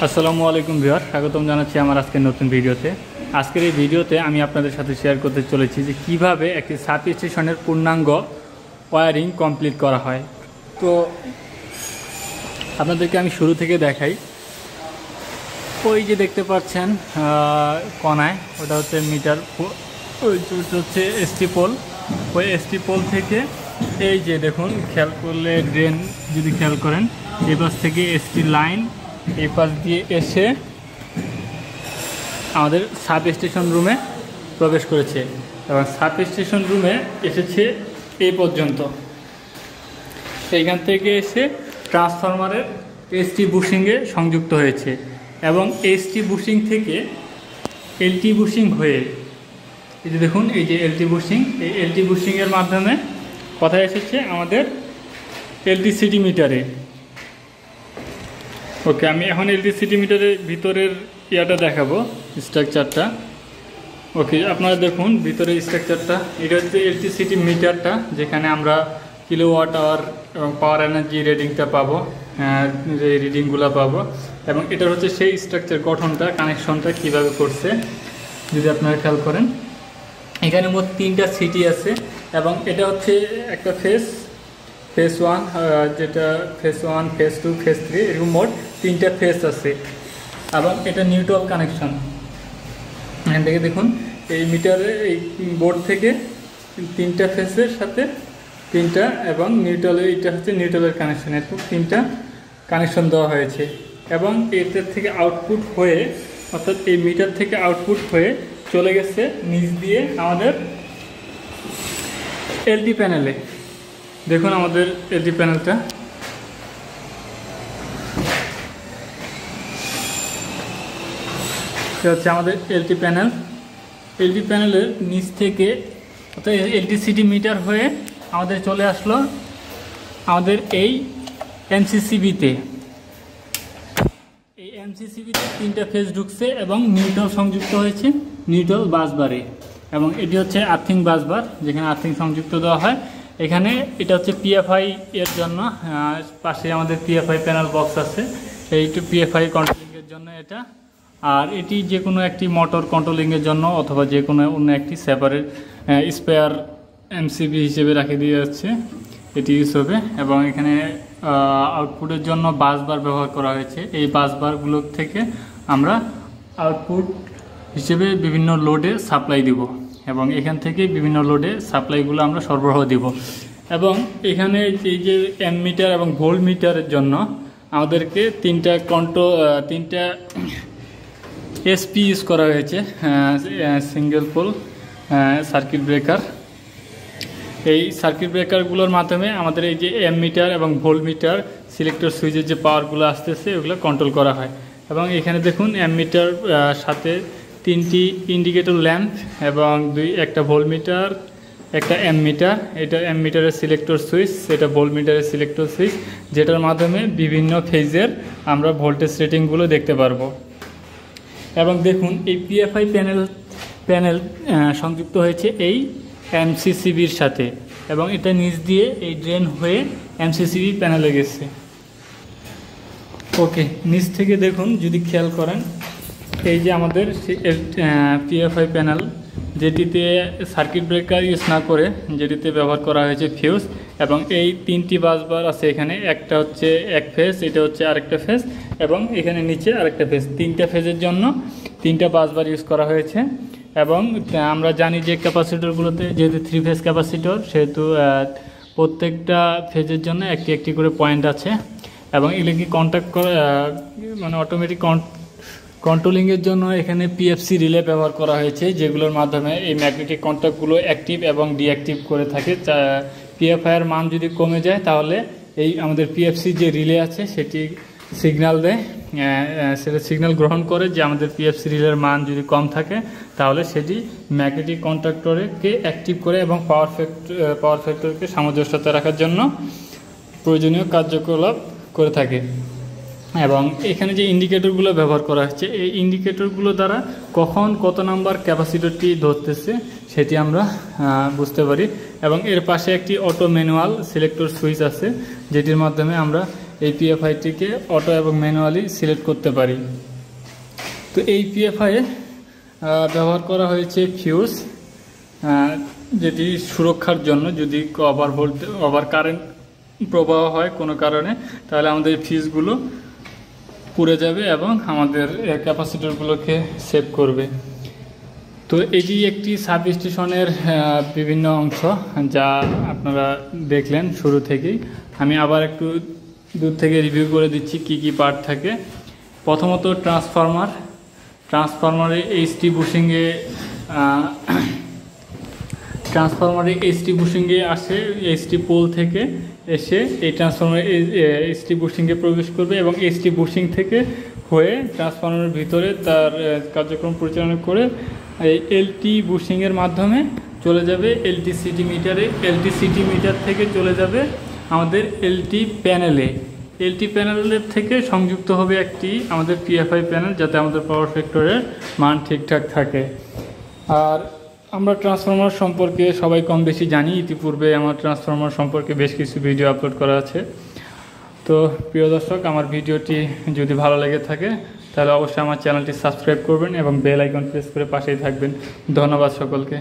আসসালামু আলাইকুম ভিউয়ার, স্বাগতম জানাচ্ছি আমার আজকের নতুন ভিডিওতে। আজকের এই ভিডিওতে আমি আপনাদের সাথে শেয়ার করতে চলেছি যে কিভাবে একটি সাব স্টেশনের পূর্ণাঙ্গ ওয়্যারিং কমপ্লিট করা হয়। তো আপনাদেরকে আমি শুরু থেকে দেখাই। ওই যে দেখতে পাচ্ছেন কণায়, ওটা হচ্ছে মিটার, ওই হচ্ছে এসটি পোল। ওই এসটি পোল থেকে এই যে দেখুন, খেয়াল করলে ড্রেন যদি খেয়াল করেন, এই পাশ থেকে এসটি লাইন এই পাশ দিয়ে এসে আমাদের সাব স্টেশন রুমে প্রবেশ করেছে এবং সাব স্টেশন রুমে এসেছে এই পর্যন্ত। এইখান থেকে এসে ট্রান্সফরমারের এসটি বুশিংয়ে সংযুক্ত হয়েছে এবং এসটি বুশিং থেকে এলটি বুশিং হয়ে এই যে দেখুন, এই যে এলটি বুশিং, এই এলটি বুশিংয়ের মাধ্যমে কোথায় এসেছে আমাদের এলটিসিটি মিটারে। ওকে, আমি এখন এলটিসিটি মিটারের ভিতরের ইয়াটা দেখাবো, স্ট্রাকচারটা। ওকে, আপনারা দেখুন ভিতরের স্ট্রাকচারটা। এটা হচ্ছে এলটিসিটি মিটারটা, যেখানে আমরা কিলোওয়াট আওয়ার এবং পাওয়ার এনার্জি রিডিংটা পাবো, যে রিডিংগুলো পাবো। এবং এটা হচ্ছে সেই স্ট্রাকচার গঠনটা, কানেকশনটা কিভাবে করছে যদি আপনারা খেয়াল করেন। এখানে মোট 3টা সিটি আছে এবং এটা হচ্ছে একটা ফেজ 1, যেটা ফেজ 1, ফেজ 2, ফেজ 3, এরকম মোট 3টা ফেজ আছে। এবং এটা নিউট্রাল কানেকশন। এখান থেকে দেখুন, এই মিটারে এই বোর্ড থেকে 3টা ফেজের সাথে 3টা এবং নিউট্রালের, এটা হচ্ছে নিউট্রালের কানেকশন। এরকম 3টা কানেকশন দেওয়া হয়েছে এবং এটার থেকে আউটপুট হয়ে, অর্থাৎ এই মিটার থেকে আউটপুট হয়ে চলে গেছে নিচ দিয়ে আমাদের এলটি প্যানেলে। দেখুন আমাদের এলটি প্যানেলটা, এটা হচ্ছে আমাদের এলটি প্যানেল। এলটি প্যানেলের নিচ থেকে, অর্থাৎ এলটিসিটি মিটার হয়ে আমাদের চলে আসলো আমাদের এই এমসিসিবিতে। এই এমসিসিবিতে 3টা ফেজ ঢুকছে এবং নিউট্রাল সংযুক্ত হয়েছে নিউট্রাল বাসবারে। এবং এটি হচ্ছে আর্থিং বাসবার, যেখানে আর্থিং সংযুক্ত দেওয়া হয়। এখানে এটা হচ্ছে পিএফআই এর জন্য, পাশে আমাদের পিএফআই প্যানেল বক্স আছে, এইটু পিএফআই কন্ট্রোলিংয়ের জন্য এটা। আর এটি যে কোনো একটি মোটর কন্ট্রোলিংয়ের জন্য অথবা যে কোনো অন্য একটি সেপারেট স্পেয়ার এমসিবি হিসেবে রাখে দিয়ে যাচ্ছে, এটি ইউজ হবে। এবং এখানে আউটপুটের জন্য বাসবার ব্যবহার করা হয়েছে। এই বাসবারগুলো থেকে আমরা আউটপুট হিসেবে বিভিন্ন লোডে সাপ্লাই দিব এবং এখান থেকে বিভিন্ন লোডে সাপ্লাইগুলো আমরা সরবরাহ দিব। এবং এখানে এই যে এম মিটার এবং ভোল্ট মিটারের জন্য আমাদেরকে 3টা এসপি ইউজ করা হয়েছে, সিঙ্গেল পোল সার্কিট ব্রেকার। এই সার্কিট ব্রেকারগুলোর মাধ্যমে আমাদের এই যে এম মিটার এবং ভোল্ট মিটার সিলেক্টর সুইচের যে পাওয়ারগুলো আসতেছে ওগুলো কন্ট্রোল করা হয়। এবং এখানে দেখুন এম মিটার সাথে 3টি ইন্ডিকেটর ল্যাম্প এবং একটা ভোল্ট মিটার, একটা এম মিটার। এটা এম মিটারের সিলেক্টর সুইচ, এটা ভোল্ট মিটারের সিলেক্টর সুইচ, যেটার মাধ্যমে বিভিন্ন ফেজের আমরা ভোল্টেজ রেটিংগুলো দেখতে পারবো। এবং দেখুন এই পিএফআই প্যানেল সংযুক্ত হয়েছে এই এমসিসিবির সাথে এবং এটা নিচ দিয়ে এই ড্রেন হয়ে এমসিসিবি প্যানেলে গেছে। ওকে, নিচ থেকে দেখুন যদি খেয়াল করেন, এই যে আমাদের পিএফআই প্যানেল, যেটিতে সার্কিট ব্রেকার ইউজ না করে যেটিতে ব্যবহার করা হয়েছে ফিউজ। এবং এই 3টি বাসবার আছে এখানে, একটা হচ্ছে এক ফেজ, এটা হচ্ছে আরেকটা ফেজ এবং এখানে নিচে আরেকটা ফেজ। 3টা ফেজের জন্য 3টা বাসবার ইউজ করা হয়েছে। এবং আমরা জানি যে ক্যাপাসিটরগুলোতে যেহেতু 3 ফেজ ক্যাপাসিটর, সেহেতু প্রত্যেকটা ফেজের জন্য একটি করে পয়েন্ট আছে। এবং ইলেকট্রিক কন্ট্যাক্ট করে, মানে অটোমেটিক কন্ট্রোলিংয়ের জন্য এখানে পিএফসি রিলে ব্যবহার করা হয়েছে, যেগুলোর মাধ্যমে এই ম্যাগনেটিক কন্ট্যাক্টগুলো অ্যাক্টিভ এবং ডিঅ্যাক্টিভ করে থাকে। পিএফআইয়ের মান যদি কমে যায় তাহলে এই আমাদের পিএফসি যে রিলে আছে সেটি সিগন্যাল দেয়, সেটা সিগন্যাল গ্রহণ করে যে আমাদের পিএফসি রিলের মান যদি কম থাকে তাহলে সেটি ম্যাগনেটিক কন্ট্যাক্টরকে অ্যাক্টিভ করে এবং পাওয়ার ফ্যাক্টরকে সামঞ্জস্যতা রাখার জন্য প্রয়োজনীয় কার্যকলাপ করে থাকে। এবং এখানে যে ইন্ডিকেটরগুলো ব্যবহার করা হচ্ছে, এই ইন্ডিকেটরগুলো দ্বারা কখন কত নাম্বার ক্যাপাসিটরটি ধরতেছে সেটি আমরা বুঝতে পারি। এবং এর পাশে একটি অটো ম্যানুয়াল সিলেক্টর সুইচ আছে, যেটির মাধ্যমে আমরা এই পিএফআইটিকে অটো এবং ম্যানুয়ালি সিলেক্ট করতে পারি। তো এই পিএফআই ব্যবহার করা হয়েছে ফিউজ, যেটি সুরক্ষার জন্য যদি ওভার কারেন্ট প্রবাহ হয় কোনো কারণে, তাহলে আমাদের ফিউজগুলো পুড়ে যাবে এবং আমাদের ক্যাপাসিটরগুলোকে সেভ করবে। তো এটি একটি সাব স্টেশনের বিভিন্ন অংশ যা আপনারা দেখলেন শুরু থেকেই। আমি আবার একটু দূর থেকে রিভিউ করে দিচ্ছি কি কি পার্ট থাকে। প্রথমত ট্রান্সফরমারে এইচটি বুশিংয়ে আসে, এইচটি পোল থেকে এসে এই ট্রান্সফরমার এইচটি বুশিংয়ে প্রবেশ করবে এবং এইচটি বুশিং থেকে হয়ে ট্রান্সফরমারের ভিতরে তার কার্যক্রম পরিচালনা করে এই এলটি বুশিংয়ের মাধ্যমে চলে যাবে এলটিসিটি মিটারে। এলটিসিটি মিটার থেকে চলে যাবে আমাদের এলটি প্যানেলের থেকে সংযুক্ত হবে একটি আমাদের পিএফআই প্যানেল, যাতে আমাদের পাওয়ার ফ্যাক্টরের মান ঠিকঠাক থাকে। আর আমরা ট্রান্সফরমার সম্পর্কে সবাই কম বেশি জানি, ইতিপূর্বে আমার ট্রান্সফরমার সম্পর্কে বেশ কিছু ভিডিও আপলোড করা আছে। তো প্রিয় দর্শক, আমার ভিডিওটি যদি ভালো লেগে থাকে তাহলে অবশ্যই আমার চ্যানেলটি সাবস্ক্রাইব করবেন এবং বেল আইকন প্রেস করে পাশেই থাকবেন। ধন্যবাদ সকলকে।